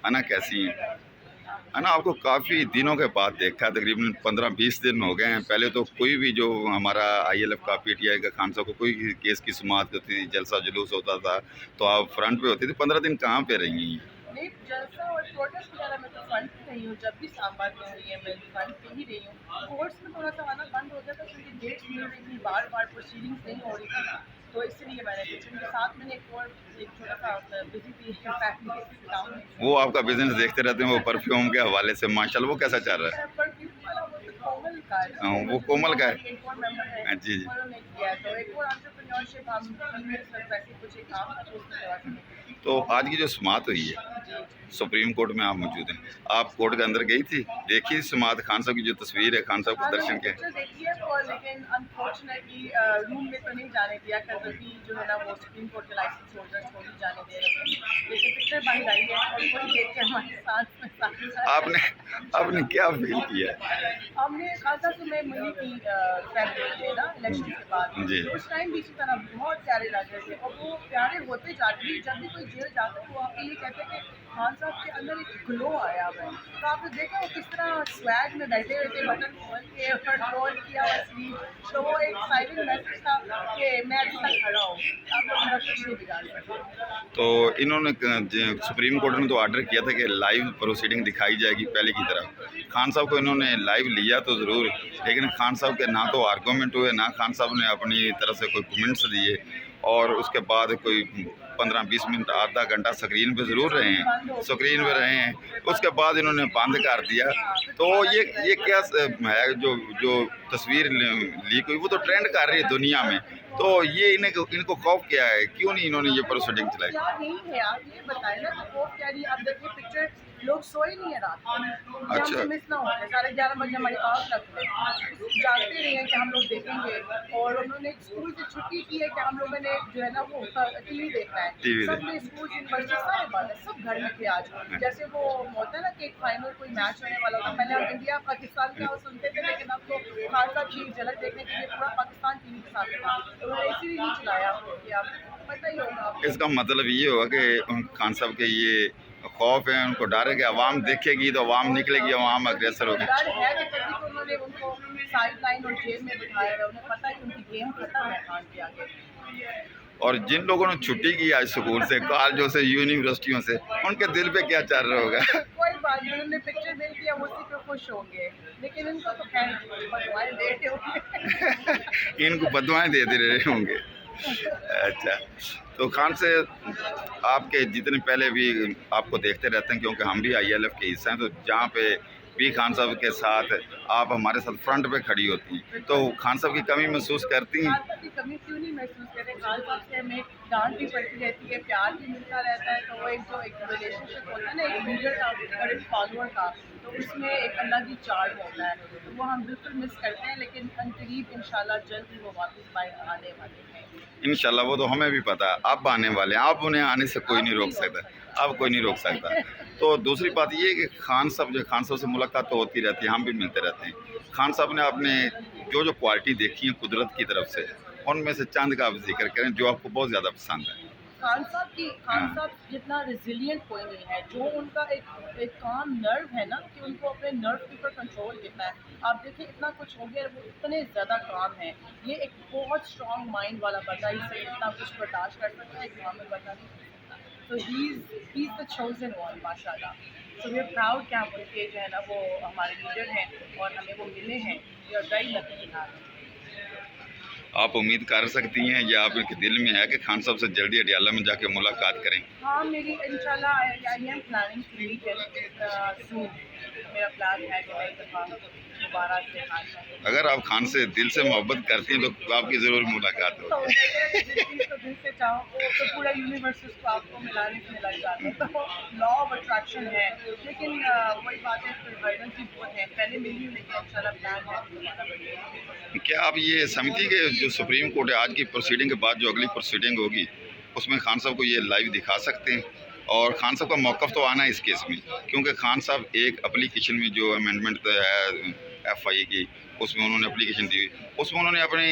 अन्ना कैसी हैं? अन्ना आपको काफ़ी दिनों के बाद देखा है, तकरीबन 15-20 दिन हो गए हैं। पहले तो कोई भी जो हमारा ILF का PTI का खान साहब को कोई केस की सुनवाई होती थी, जलसा जुलूस होता था तो आप फ्रंट पे होती थी। 15 दिन कहाँ पे रही हैं? नहीं, जलसा और प्रोटेस्ट वगैरह में तो फ्रंट पे रही हूँ। जब भी इस्लामाबाद में हुई है मैं फ्रंट पे ही रही हूँ। कोर्ट्स में थोड़ा सा आना बंद हो गया था क्योंकि डेट्स मिल रही थी, बार बार प्रोसीडिंग्स नहीं हो रही थी, तो इसलिए मैंने किचन के साथ मैंने एक छोटा सा बिजी थी फैमिली के काम में। वो आपका बिजनेस देखते रहते हैं, वो परफ्यूम के हवाले से माशाल्लाह, वो कैसा चल रहा है? परफ्यूम वाला वो तो कोमल का है ना, हाँ, वो कोमल का है। हमारी एक और मेंबर है, जी जी। उन्होंने किया है, तो एक और एंटरप्रेन्योरशिप हम फीमेल्स में वैसे कुछ एक काम था तो उसमें थोड़ा सा। तो आज की जो समाअत हुई है, जी सुप्रीम कोर्ट में आप मौजूद हैं, आप कोर्ट के अंदर गई थी, देखी समाअत? खान साहब की जो तस्वीर है, खान साहब हाँ, को मैंने दर्शन किए? पिक्चर देखी है और लेकिन अनफॉर्चुनेटली रूम में तो नहीं जाने दिया, क्योंकि जो है ना वो सुप्रीम कोर्ट के लाइसेंस होल्डर्स को नहीं जाने दे रहे थे, लेकिन पिक्चर बाहर आई है और वही देख के हमारे साथ में आपने आपने क्या फील किया? हमने खासा से मैं मिली थी फैमिली थे ना इलेक्शन के बाद, जी। उस टाइम भी इसी तरह बहुत प्यारे लग रहे थे और वो प्यारे होते जाते हैं। जब भी कोई जेल जाता है वो आपके लिए कहते हैं कि खान साहब के अंदर एक ग्लो आया हुआ है। तो आपने देखा वो किस तरह स्वैग में बैठे हुए थे, बटन खोल के और रोल किया हुआ स्लीव, तो वो एक साइलेंट मैसेज था कि मैं अभी तक खड़ा हूँ, आप लोग मेरा कुछ नहीं बिगाड़ सकते। तो इन्होंने सुप्रीम कोर्ट ने तो ऑर्डर किया था कि लाइव प्रोसीडिंग दिखाई जाएगी पहले की तरह। खान साहब को इन्होंने लाइव लिया तो ज़रूर, लेकिन खान साहब के ना तो आर्गूमेंट हुए, ना खान साहब ने अपनी तरफ से कोई कमेंट्स दिए, और उसके बाद कोई 15-20 मिनट आधा घंटा स्क्रीन पे ज़रूर रहे हैं, स्क्रीन पे रहे हैं, उसके बाद इन्होंने बंद कर दिया। तो ये क्या है, जो जो तस्वीर लीक हुई वो तो ट्रेंड कर रही है दुनिया में, तो ये इनको खौफ क्या है, क्यों नहीं इन्होंने ये प्रोसीडिंग चलाई? क्या नहीं है, आप ये बताएं ना कि वो क्या नहीं, आप देखिए पिक्चर, लोग सोए नहीं है रात को, ये अच्छा। हमसे मिस ना हो जाए। 11:30 बजे हमारी आँख लगती है, जागते नहीं है कि हम लोग देखेंगे, और उन्होंने स्कूल से छुट्टी की है कि हम लोगों ने जो है ना वो टीवी देखना है। टीवी सब ने स्कूल यूनिवर्सिटी सारे बात है, सब घर में थे आज। जैसे वो होता है ना कि एक फाइनल कोई मैच होने वाला होता है, पहले हम इंडिया पाकिस्तान का सुनते थे, लेकिन अब तो खान साहब की झलक देखने के लिए पूरा पाकिस्तान टीवी के साथ था, तो उन्होंने इसीलिए नहीं चलाया कि आपको पता ही होगा आपको। इसका मतलब ये होगा कि खान साहब के ये खौफ है, उनको डर है कि अवाम देखेगी तो अवाम निकलेगी, अवाम अग्रेसर होगी। डर है कि तभी तो उन्होंने उनको साइड लाइन और जेल में बिठाया है, उन्हें पता है कि उनकी गेम खत्म है खान के आगे। और जिन लोगों ने छुट्टी की आज स्कूल से, कॉलेजों से, यूनिवर्सिटियों से, उनके दिल पे क्या चल रहा होगा? कोई बात नहीं, उन्होंने पिक्चर देख लिया, उसी पे खुश होंगे, लेकिन इनको तो खैर बदवाएं दे रहे होंगे। इनको बदवाएं दे रहे होंगे। अच्छा, तो खान से आपके जितने पहले भी आपको देखते रहते हैं, क्योंकि हम भी ILF के हिस्सा हैं, तो जहाँ पे भी खान साहब के साथ आप हमारे साथ फ्रंट पे खड़ी होती हैं, तो खान साहब की कमी महसूस करती हैं? खान साहब की कमी क्यों नहीं महसूस करें, खान साहब से हमें डांट भी पड़ती रहती है, प्यार भी मिलता रहता है, तो वो एक जो एक रिलेशनशिप होता है ना एक लीडर का और एक फॉलोअर का, तो उसमें एक अलग ही चार्ज होता है, तो वो हम बिल्कुल मिस करते हैं, लेकिन अनकरीब इंशाल्लाह जल्द ही वो वापस आने वाले हैं। इंशाल्लाह, वो तो हमें भी पता है, अब आने वाले हैं, आप उन्हें आने से कोई नहीं रोक सकता, अब कोई नहीं रोक सकता। तो दूसरी बात ये है कि खान साहब से मुलाकात तो होती रहती है, हम भी मिलते रहते हैं। खान साहब ने आपने जो क्वालिटी देखी है कुदरत की तरफ से, उनमें से चंद का आप जिक्र करें जो आपको बहुत ज़्यादा पसंद है। खान हाँ। साहब जितना रिजिलियंट कोई नहीं है, जो उनका एक काम नर्व है ना कि उनको अपने नर्व के ऊपर कंट्रोल कितना है। आप देखिए इतना कुछ हो गया, वो इतने ज़्यादा काम है, ये एक बहुत स्ट्रॉन्ग माइंड वाला बंदा ही से इतना कुछ बर्दाश्त कर सकता है, काम में बता नहीं कर सकता। तो he is the chosen one माशाल्लाह। सो वी आर प्राउड कि हम उनके जो है ना वो हमारे लीडर हैं और हमें वो मिले हैं। We are very lucky. आप उम्मीद कर सकती हैं या आपके दिल में है कि खान साहब से जल्दी अडियाला में जाके मुलाकात करें? हाँ, मेरी इंशाल्लाह I am planning to meet soon. मेरा प्लान है कि मैं एक दफ़ा दोबारा से खान साहब अगर आप खान से दिल से मोहब्बत करती हैं तो आपकी ज़रूर मुलाकात तो होगी। तो दिल से चाहो तो पूरा यूनिवर्स उसको आपको मिलाने में लग जाता है, तो लॉ ऑफ अट्रैक्शन है, लेकिन वही बात है, फिर हर्डल्स भी बहुत हैं, पहले मिली हूँ लेकिन इंशाल्लाह प्लान है दोबारा मिलने। क्या आप ये समझती कि जो सुप्रीम कोर्ट है आज की प्रोसीडिंग के बाद जो अगली प्रोसीडिंग होगी उसमें खान साहब को ये लाइव दिखा सकते हैं? और खान साहब का मौक़िफ़ तो आना है इस केस में, क्योंकि खान साहब एक एप्लीकेशन में जो अमेंडमेंट है FI की, उसमें उन्होंने एप्लीकेशन दी हुई, उसमें उन्होंने अपने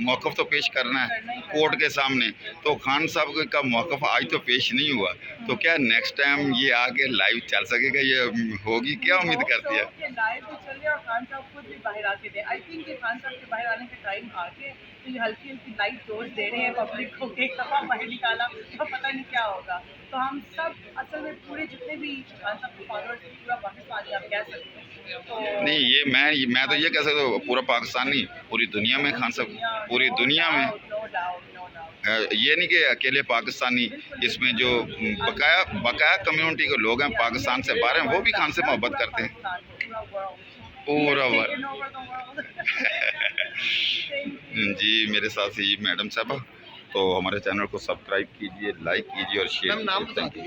मौक़िफ़ तो पेश करना है कोर्ट के सामने। तो खान साहब का मौक़िफ़ आज तो पेश नहीं हुआ, तो क्या नेक्स्ट टाइम ये आके लाइव चल सकेगा, ये होगी, क्या उम्मीद करती है? लाइव भी चल रहे और खान साहब खुद भी बाहर आके दे। आई थिंक ये खान साहब के बाहर आने का टाइम आ गया, तो ये हल्की हल्की लाइव डोज दे रहे हैं पब्लिक को कि एक दफ़ा बाहर निकाला तो पता नहीं क्या होगा। तो हम सब असल में पूरे जितने भी खान साहब के फॉलोअर्स पूरा पाकिस्तानी आप कह सकते हैं। तो नहीं, ये मैं तो ये कह सकता हूँ पूरा पाकिस्तान नहीं, पूरी दुनिया में खान साहब, पूरी दुनिया में नो डाउट ये नहीं कि अकेले पाकिस्तानी, इसमें जो बकाया कम्युनिटी के लोग हैं पाकिस्तान से बाहर हैं, वो भी खान से मोहब्बत करते हैं, पूरा वर्ल्ड। जी, मेरे साथ ही मैडम साहबा, तो हमारे चैनल को सब्सक्राइब कीजिए, लाइक कीजिए और शेयर कीजिए। Thank you.